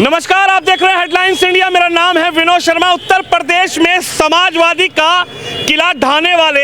नमस्कार, आप देख रहे हैं हेडलाइंस इंडिया। मेरा नाम है विनोद शर्मा। उत्तर प्रदेश में समाजवादी का किला ढाने वाले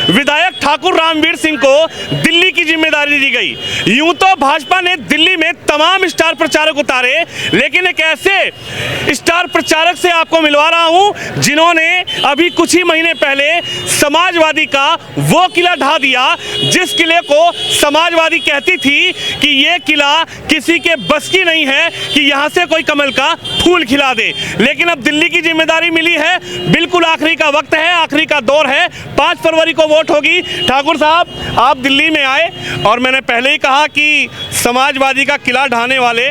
विधायक ठाकुर रामवीर सिंह को दिल्ली की जिम्मेदारी दी गई। यूं तो भाजपा ने दिल्ली में तमाम स्टार प्रचारक उतारे, लेकिन एक ऐसे स्टार प्रचारक से आपको मिलवा रहा हूं जिन्होंने अभी कुछ ही महीने पहले समाजवादी का वो किला ढा दिया जिस किले को समाजवादी कहती थी कि ये किला किसी के बस की नहीं है कि यहां से कोई कमल का फूल खिला दे। लेकिन अब दिल्ली की जिम्मेदारी मिली है, बिल्कुल आखिरी का वक्त है, आखिरी का दौर है। 5 फरवरी को वोट होगी। ठाकुर साहब, आप दिल्ली में आए और मैंने पहले ही कहा कि समाजवादी का किला ढाने वाले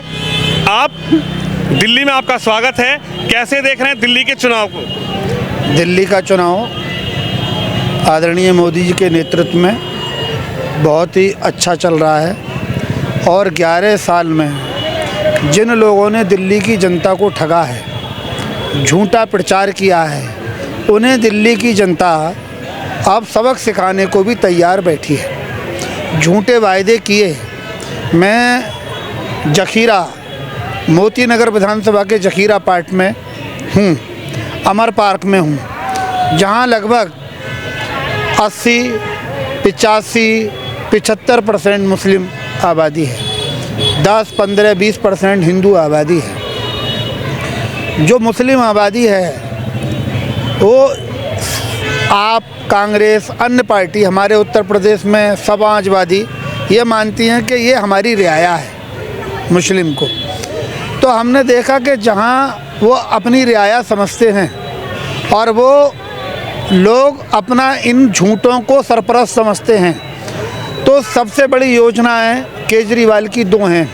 आप, दिल्ली में आपका स्वागत है। कैसे देख रहे हैं दिल्ली के चुनाव को? दिल्ली का चुनाव आदरणीय मोदी जी के नेतृत्व में बहुत ही अच्छा चल रहा है और 11 साल में जिन लोगों ने दिल्ली की जनता को ठगा है, झूठा प्रचार किया है, उन्हें दिल्ली की जनता अब सबक सिखाने को भी तैयार बैठी है। झूठे वायदे किए। मैं जखीरा मोती नगर विधानसभा के जखीरा पार्ट में हूँ, अमर पार्क में हूँ, जहाँ लगभग 80, 85, 75% मुस्लिम आबादी है, 10, 15, 20% हिंदू आबादी है। जो मुस्लिम आबादी है वो आप, कांग्रेस, अन्य पार्टी हमारे उत्तर प्रदेश में समाजवादी ये मानती हैं कि ये हमारी रियाया है मुस्लिम को। तो हमने देखा कि जहाँ वो अपनी रियाया समझते हैं और वो लोग अपना इन झूठों को सरपरस्त समझते हैं, तो सबसे बड़ी योजनाएं केजरीवाल की 2 हैं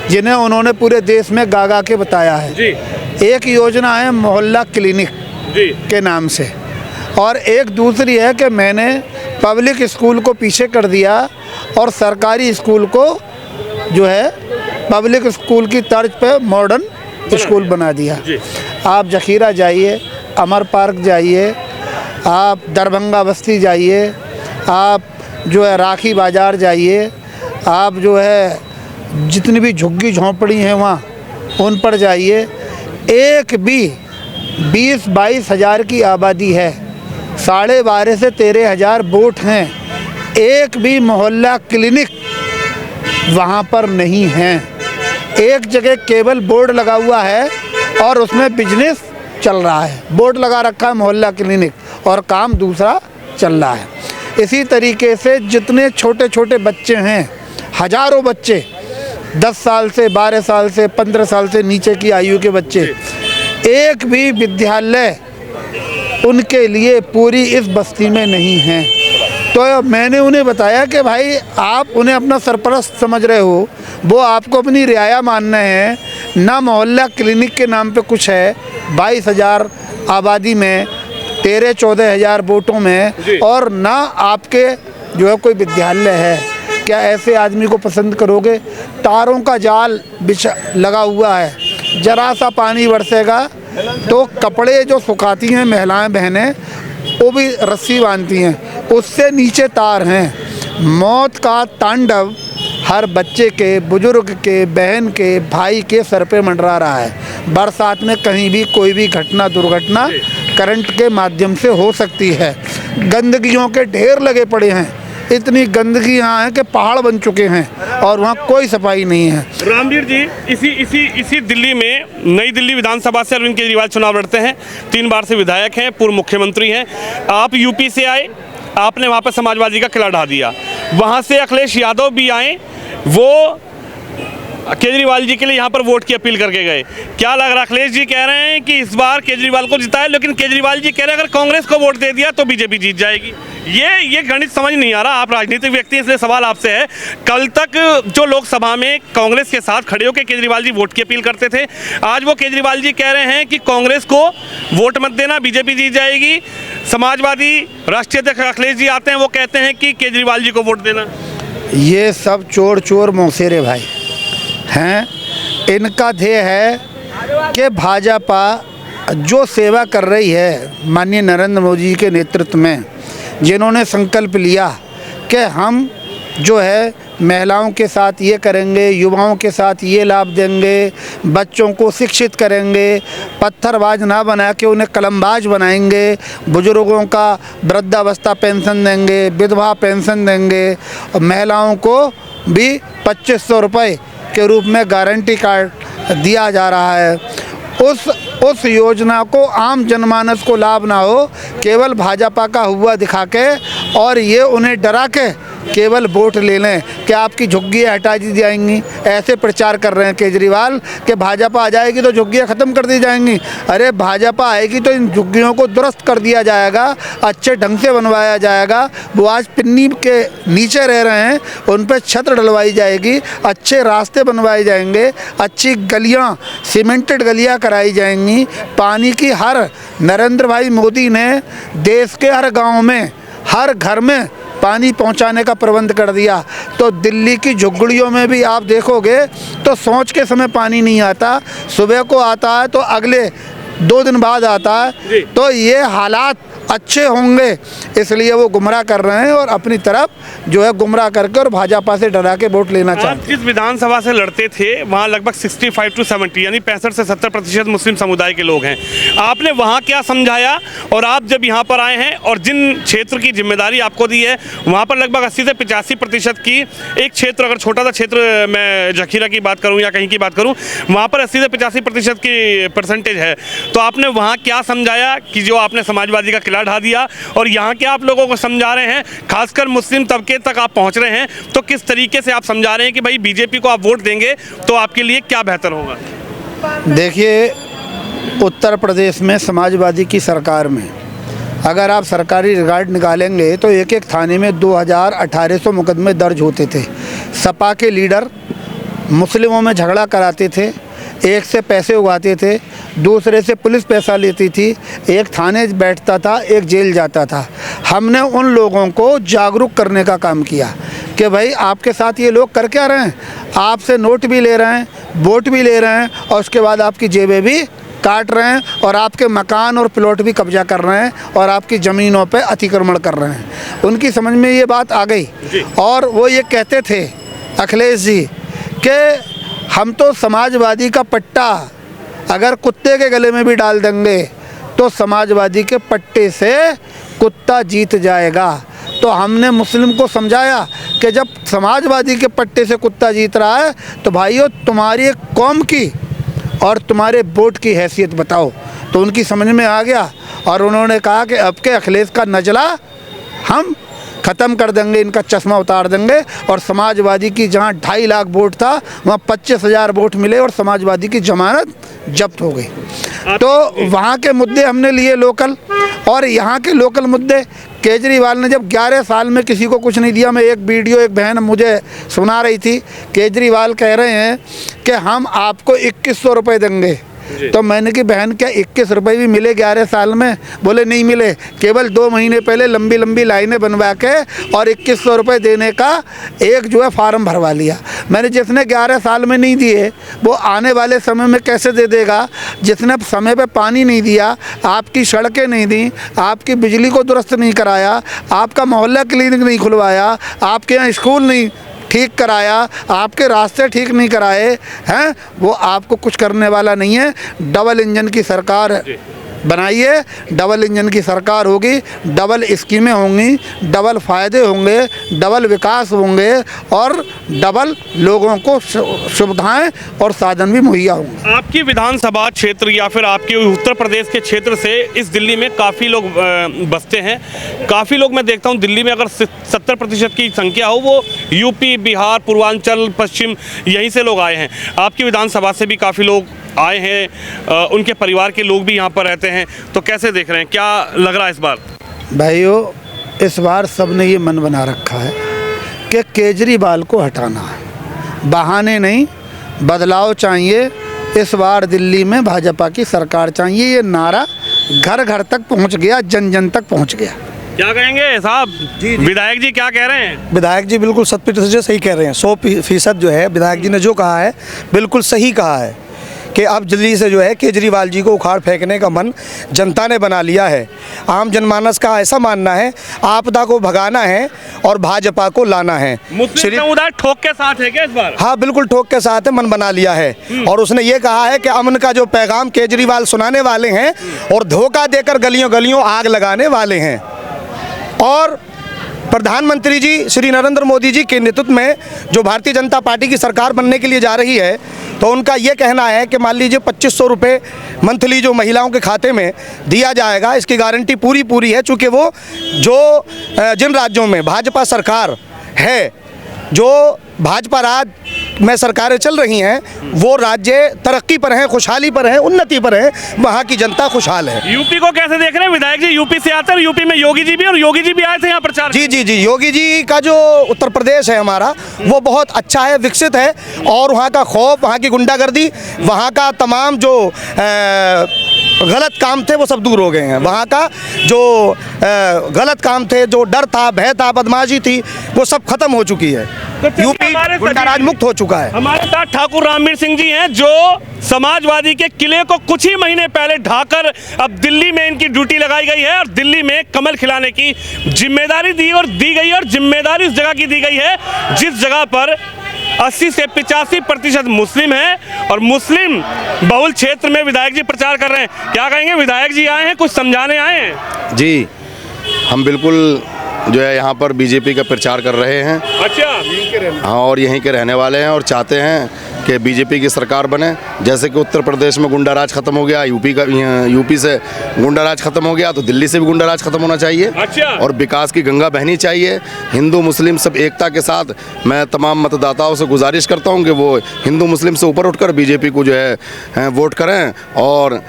जिन्हें उन्होंने पूरे देश में गा के बताया है जी। एक योजना है मोहल्ला क्लिनिक जी के नाम से, और एक दूसरी है कि मैंने पब्लिक स्कूल को पीछे कर दिया और सरकारी स्कूल को जो है पब्लिक स्कूल की तर्ज पे मॉडर्न स्कूल बना दिया। आप जखीरा जाइए, अमर पार्क जाइए, आप दरभंगा बस्ती जाइए, आप जो है राखी बाज़ार जाइए, आप जो है जितनी भी झुग्गी झोंपड़ी हैं वहाँ उन पर जाइए। एक भी 20-22 हज़ार की आबादी है, 12.5 से 13 हज़ार वोट हैं, एक भी मोहल्ला क्लिनिक वहाँ पर नहीं है। एक जगह केवल बोर्ड लगा हुआ है और उसमें बिजनेस चल रहा है, बोर्ड लगा रखा है मोहल्ला क्लिनिक और काम दूसरा चल रहा है। इसी तरीके से जितने छोटे छोटे बच्चे हैं, हज़ारों बच्चे, 10 साल से, 12 साल से, 15 साल से नीचे की आयु के बच्चे, एक भी विद्यालय उनके लिए पूरी इस बस्ती में नहीं है। तो मैंने उन्हें बताया कि भाई आप उन्हें अपना सरपरस्त समझ रहे हो, वो आपको अपनी रियाया मान रहे हैं। ना मोहल्ला क्लिनिक के नाम पे कुछ है 22 हज़ार आबादी में, 13-14 हज़ार वोटों में, और ना आपके जो है कोई विद्यालय है। क्या ऐसे आदमी को पसंद करोगे? तारों का जाल बिछा लगा हुआ है, जरा सा पानी बरसेगा तो कपड़े जो सुखाती हैं महिलाएं बहनें वो भी रस्सी बांधती हैं, उससे नीचे तार हैं। मौत का तांडव हर बच्चे के, बुजुर्ग के, बहन के, भाई के सर पे मंडरा रहा है। बरसात में कहीं भी कोई भी घटना, दुर्घटना करंट के माध्यम से हो सकती है। गंदगियों के ढेर लगे पड़े हैं, इतनी गंदगी यहाँ है कि पहाड़ बन चुके हैं और वहाँ कोई सफाई नहीं है। रामवीर जी, इसी दिल्ली में नई दिल्ली विधानसभा से अरविंद केजरीवाल चुनाव लड़ते हैं, 3 बार से विधायक हैं, पूर्व मुख्यमंत्री हैं। आप यूपी से आए, आपने वहाँ पर समाजवादी का किला ढा दिया। वहाँ से अखिलेश यादव भी आए, वो केजरीवाल जी के लिए यहाँ पर वोट की अपील करके गए। क्या लग रहा? अखिलेश जी कह रहे हैं कि इस बार केजरीवाल को जिताए, लेकिन केजरीवाल जी कह रहे हैं अगर कांग्रेस को वोट दे दिया तो बीजेपी जीत जाएगी। ये गणित समझ नहीं आ रहा। आप राजनीतिक व्यक्ति हैं, इसलिए सवाल आपसे है, कल तक जो लोकसभा में कांग्रेस के साथ खड़े होकर केजरीवाल जी वोट की अपील करते थे, आज वो केजरीवाल जी कह रहे हैं कि कांग्रेस को वोट मत देना, बीजेपी जीत जाएगी। समाजवादी राष्ट्रीय अध्यक्ष अखिलेश जी आते हैं, वो कहते हैं कि केजरीवाल जी को वोट देना। ये सब चोर मौसेरे भाई हैं। इनका ध्येय है कि भाजपा जो सेवा कर रही है माननीय नरेंद्र मोदी जी के नेतृत्व में, जिन्होंने संकल्प लिया कि हम जो है महिलाओं के साथ ये करेंगे, युवाओं के साथ ये लाभ देंगे, बच्चों को शिक्षित करेंगे, पत्थरबाज ना बना के उन्हें कलमबाज बनाएंगे, बुजुर्गों का वृद्धावस्था पेंशन देंगे, विधवा पेंशन देंगे, और महिलाओं को भी 2500 रुपये के रूप में गारंटी कार्ड दिया जा रहा है। उस योजना को आम जनमानस को लाभ ना हो, केवल भाजपा का हुआ दिखा के और ये उन्हें डरा के केवल वोट ले लें कि आपकी झुग्गियाँ हटा दी जाएंगी। ऐसे प्रचार कर रहे हैं केजरीवाल कि भाजपा आ जाएगी तो झुग्गियाँ ख़त्म कर दी जाएंगी। अरे भाजपा आएगी तो इन झुग्गियों को दुरुस्त कर दिया जाएगा, अच्छे ढंग से बनवाया जाएगा। वो आज पिन्नी के नीचे रह रहे हैं, उन पर छत डलवाई जाएगी, अच्छे रास्ते बनवाए जाएंगे, अच्छी गलियाँ, सीमेंटेड गलियाँ कराई जाएंगी। पानी की हर नरेंद्र भाई मोदी ने देश के हर गाँव में, हर घर में पानी पहुंचाने का प्रबंध कर दिया। तो दिल्ली की झुग्गियों में भी आप देखोगे तो सोच के समय पानी नहीं आता, सुबह को आता है तो अगले 2 दिन बाद आता है। तो ये हालात अच्छे होंगे, इसलिए वो गुमराह कर रहे हैं और अपनी तरफ जो है गुमराह करके और भाजपा से डरा के वोट लेना चाहते हैं। आप जिस विधानसभा से लड़ते थे वहाँ लगभग 65 to 70 यानी 65 से 70% मुस्लिम समुदाय के लोग हैं। आपने वहाँ क्या समझाया और आप जब यहाँ पर आए हैं और जिन क्षेत्र की जिम्मेदारी आपको दी है वहाँ पर लगभग 80 से 85% की एक क्षेत्र, अगर छोटा सा क्षेत्र मैं जखीरा की बात करूँ या कहीं की बात करूँ, वहाँ पर 80 से 85% की परसेंटेज है। तो आपने वहाँ क्या समझाया कि जो आपने समाजवादी का किला ढा दिया और यहाँ के आप लोगों को समझा रहे हैं, खासकर मुस्लिम तबके तक आप पहुँच रहे हैं, तो किस तरीके से आप समझा रहे हैं कि भाई बीजेपी को आप वोट देंगे तो आपके लिए क्या बेहतर होगा? देखिए, उत्तर प्रदेश में समाजवादी की सरकार में अगर आप सरकारी रिकॉर्ड निकालेंगे तो एक एक थाने में 2800 मुकदमे दर्ज होते थे। सपा के लीडर मुस्लिमों में झगड़ा कराते थे, एक से पैसे उगाते थे, दूसरे से पुलिस पैसा लेती थी, एक थाने बैठता था, एक जेल जाता था। हमने उन लोगों को जागरूक करने का काम किया कि भाई आपके साथ ये लोग कर क्या रहे हैं, आपसे नोट भी ले रहे हैं, वोट भी ले रहे हैं और उसके बाद आपकी जेबें भी काट रहे हैं और आपके मकान और प्लॉट भी कब्जा कर रहे हैं और आपकी ज़मीनों पे अतिक्रमण कर रहे हैं। उनकी समझ में ये बात आ गई और वो ये कहते थे अखिलेश जी कि हम तो समाजवादी का पट्टा अगर कुत्ते के गले में भी डाल देंगे तो समाजवादी के पट्टे से कुत्ता जीत जाएगा। तो हमने मुस्लिम को समझाया कि जब समाजवादी के पट्टे से कुत्ता जीत रहा है तो भाइयों तुम्हारी कौम की और तुम्हारे वोट की हैसियत बताओ। तो उनकी समझ में आ गया और उन्होंने कहा कि अब के अखिलेश का नजला हम ख़त्म कर देंगे, इनका चश्मा उतार देंगे। और समाजवादी की जहां 2.5 लाख वोट था वहां 25,000 वोट मिले और समाजवादी की जमानत जब्त हो गई। तो वहां के मुद्दे हमने लिए लोकल, और यहाँ के लोकल मुद्दे केजरीवाल ने जब 11 साल में किसी को कुछ नहीं दिया। मैं एक वीडियो, एक बहन मुझे सुना रही थी, केजरीवाल कह रहे हैं कि हम आपको 2100 रुपये देंगे। तो मैंने कि बहन क्या 21 रुपये भी मिले 11 साल में? बोले नहीं मिले, केवल 2 महीने पहले लंबी लंबी लाइनें बनवा के और 2100 रुपये देने का एक जो है फार्म भरवा लिया। मैंने जिसने 11 साल में नहीं दिए वो आने वाले समय में कैसे दे देगा? जिसने समय पे पानी नहीं दिया, आपकी सड़कें नहीं दी, आपकी बिजली को दुरुस्त नहीं कराया, आपका मोहल्ला क्लिनिक नहीं खुलवाया, आपके यहाँ स्कूल नहीं ठीक कराया, आपके रास्ते ठीक नहीं कराए हैं, वो आपको कुछ करने वाला नहीं है। डबल इंजन की सरकार बनाइए, डबल इंजन की सरकार होगी, डबल स्कीमें होंगी, डबल फ़ायदे होंगे, डबल विकास होंगे और डबल लोगों को सुविधाएं और साधन भी मुहैया होंगे। आपकी विधानसभा क्षेत्र या फिर आपके उत्तर प्रदेश के क्षेत्र से इस दिल्ली में काफ़ी लोग बसते हैं। काफ़ी लोग मैं देखता हूँ दिल्ली में अगर 70% की संख्या हो वो यूपी, बिहार, पूर्वांचल, पश्चिम यहीं से लोग आए हैं। आपकी विधानसभा से भी काफ़ी लोग आए हैं, उनके परिवार के लोग भी यहाँ पर रहते हैं। तो कैसे देख रहे हैं, क्या लग रहा है इस बार? भाइयों, इस बार सबने ये मन बना रखा है कि केजरीवाल को हटाना है, बहाने नहीं, बदलाव चाहिए। इस बार दिल्ली में भाजपा की सरकार चाहिए। ये नारा घर घर तक पहुँच गया, जन जन तक पहुँच गया। क्या कहेंगे साहब? विधायक जी क्या कह रहे हैं? विधायक जी बिल्कुल 100% सही कह रहे हैं। 100% जो है विधायक जी ने जो कहा है बिल्कुल सही कहा है कि अब दिल्ली से जो है केजरीवाल जी को उखाड़ फेंकने का मन जनता ने बना लिया है। आम जनमानस का ऐसा मानना है आपदा को भगाना है और भाजपा को लाना है। मुस्लिम समुदाय ठोक के साथ है क्या इस बार? हाँ बिल्कुल ठोक के साथ है, मन बना लिया है। और उसने ये कहा है कि अमन का जो पैगाम केजरीवाल सुनाने वाले हैं और धोखा देकर गलियों गलियों आग लगाने वाले हैं। और प्रधानमंत्री जी श्री नरेंद्र मोदी जी के नेतृत्व में जो भारतीय जनता पार्टी की सरकार बनने के लिए जा रही है, तो उनका ये कहना है कि मान लीजिए 2500 रुपये मंथली जो महिलाओं के खाते में दिया जाएगा, इसकी गारंटी पूरी है। चूँकि वो जो जिन राज्यों में भाजपा सरकार है, जो भाजपा राज में सरकारें चल रही हैं, वो राज्य तरक्की पर हैं, खुशहाली पर हैं, उन्नति पर हैं, वहाँ की जनता खुशहाल है। यूपी को कैसे देख रहे हैं? विधायक जी यूपी से आते हैं, यूपी में योगी जी भी, और योगी जी भी आए थे यहाँ प्रचार। जी, योगी जी का जो उत्तर प्रदेश है हमारा, वो बहुत अच्छा है, विकसित है। और वहाँ का खौफ, वहाँ की गुंडागर्दी, वहाँ का तमाम जो गलत काम थे वो सब दूर हो गए हैं। वहाँ का जो गलत काम थे, जो डर था, भय था, बदमाशी थी, वो सब खत्म हो चुकी है। यूपी गुंडाराज मुक्त हो चुका है। हमारे साथ ठाकुर रामवीर सिंह जी हैं, जो समाजवादी के किले को कुछ ही महीने पहले ढाकर अब दिल्ली में इनकी ड्यूटी लगाई गई है और दिल्ली में कमल खिलाने की जिम्मेदारी दी गई है। और जिम्मेदारी उस जगह की दी गई है जिस जगह पर 80 से 85% मुस्लिम हैं और मुस्लिम बहुल क्षेत्र में विधायक जी प्रचार कर रहे हैं। क्या कहेंगे? विधायक जी आए हैं, कुछ समझाने आए हैं? जी, हम बिल्कुल जो है यहाँ पर बीजेपी का प्रचार कर रहे हैं। अच्छा, हाँ, और यहीं के रहने वाले हैं और चाहते हैं कि बीजेपी की सरकार बने। जैसे कि उत्तर प्रदेश में गुंडाराज खत्म हो गया, यूपी से गुंडाराज खत्म हो गया, तो दिल्ली से भी गुंडाराज खत्म होना चाहिए। अच्छा। और विकास की गंगा बहनी चाहिए। हिंदू मुस्लिम सब एकता के साथ, मैं तमाम मतदाताओं से गुजारिश करता हूँ कि वो हिंदू मुस्लिम से ऊपर उठकर बीजेपी को जो है वोट करें। और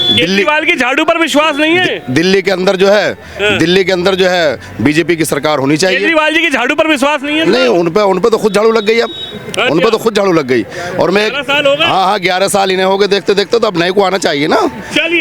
केजरीवाल की झाड़ू पर विश्वास नहीं है? दिल्ली के अंदर जो है बीजेपी की सरकार होनी चाहिए। केजरीवाल जी की झाड़ू पर विश्वास नहीं है? नहीं, उन पे तो खुद झाड़ू लग गई। अब उन पे तो खुद झाड़ू लग गई। और मैं 11 साल हो गए? हाँ 11 साल इन्हें हो गए देखते देखते, तो अब नए को आना चाहिए ना।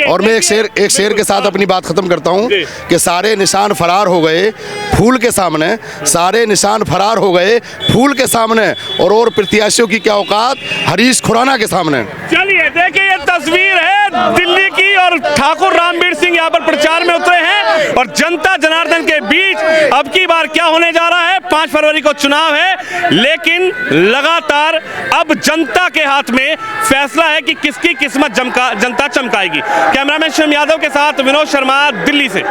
और मैं एक शेर के साथ अपनी बात खत्म करता हूँ कि सारे निशान फरार हो गए फूल के सामने, सारे निशान फरार हो गए फूल के सामने, और प्रत्याशियों की क्या औकात हरीश खुराना के सामने। चलिए देखिए, ये तस्वीर है दिल्ली की और ठाकुर रामवीर सिंह यहाँ पर प्रचार में उतरे हैं और जनता जनार्दन के बीच अब की बार क्या होने जा रहा है। 5 फरवरी को चुनाव है, लेकिन लगातार अब जनता के हाथ में फैसला है कि किसकी किस्मत जनता चमकाएगी। कैमरामैन शिवम यादव के साथ विनोद शर्मा, दिल्ली से।